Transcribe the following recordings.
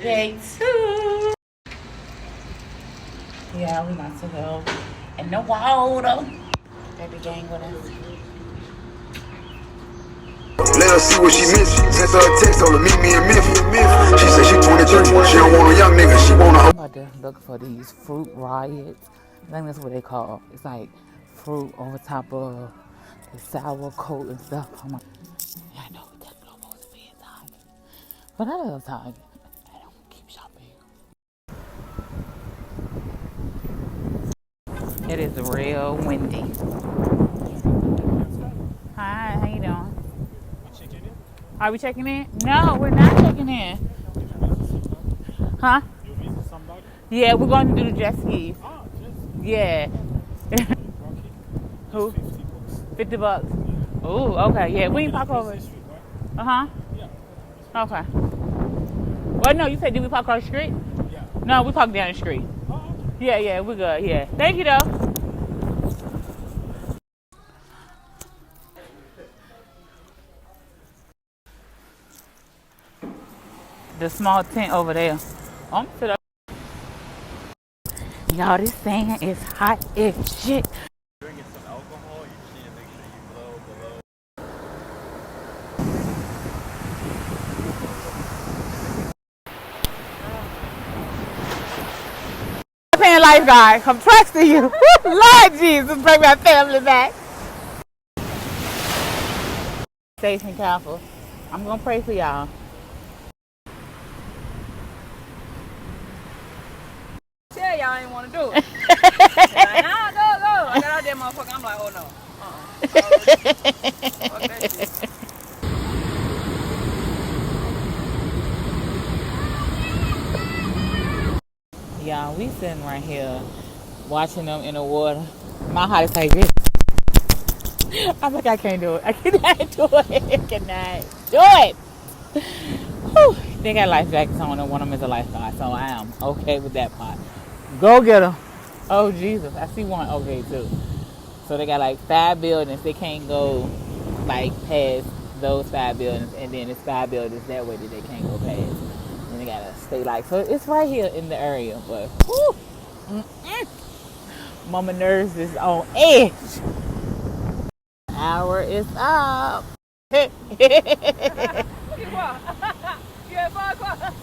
Day 2. Yeah, we about to go in the water. Baby gang with us. Let her see what she missed. Sent her a text, told her meet me in Memphis. She said she 23, she don't want a young nigga, she want a I'm about to look for these fruit riots. I think that's what they call. It's like fruit over top of the sour coat and stuff. I'm like, yeah, I know that's supposed to be in Target, but I love Target. I don't keep shopping. It is real windy. Hi, how you doing? Are we checking in? No, we're not checking in. Huh? Yeah, we're going to do the jet skis. Yeah. Who? $50. Oh, okay. Yeah, we can park over. Uh-huh. Okay. Well, no, you said did we park across the street? Yeah. No, we parked down the street. Yeah, we're good. Yeah. Thank you, though. The small tent over there. I'm sit up. Y'all, this sand is hot as shit. Drinking some alcohol, you just need to make sure you blow below. Paying lifeguard, I'm trusting you. Lord Jesus, bring my family back. Safe and careful. I'm gonna pray for y'all. Tell y'all I ain't want to do it. Like, nah, go. I got out there, motherfucker. I'm like, oh no. Fuck that shit. Y'all, we sitting right here watching them in the water. My heart is like this. I'm like, I can't do it. I cannot do it. I cannot do it. Whew. They got life jackets on and one of them is a lifeguard, so I am okay with that part. Go get them. Oh, Jesus. I see one okay, too. So they got like 5 buildings. They can't go like past those 5 buildings, and then it's 5 buildings that way that they can't go past. And they gotta stay like, so it's right here in the area, but whew, mama nerves is on edge. Hour is up.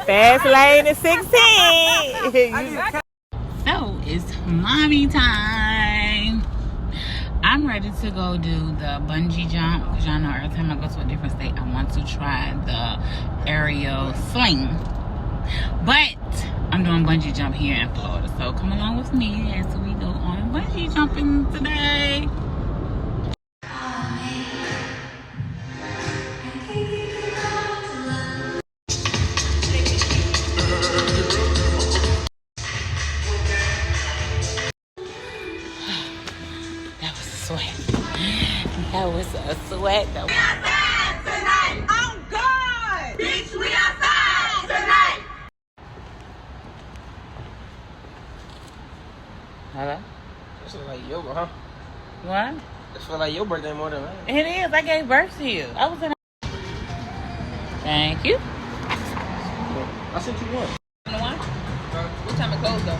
Fast lane is 16. So it's mommy time. I'm ready to go do the bungee jump because y'all know every time I go to a different state, I want to try the aerial swing. But I'm doing bungee jump here in Florida, so come along with me as we go on bungee jumping today. That was a sweat. That was a sweat. We outside tonight. Oh God, bitch, we outside tonight. Hello? This is like yoga, huh? What? This feel like your birthday more than mine. It is. I gave birth to you. I was in. Thank you. I sent you one. You know what? What time it closed though?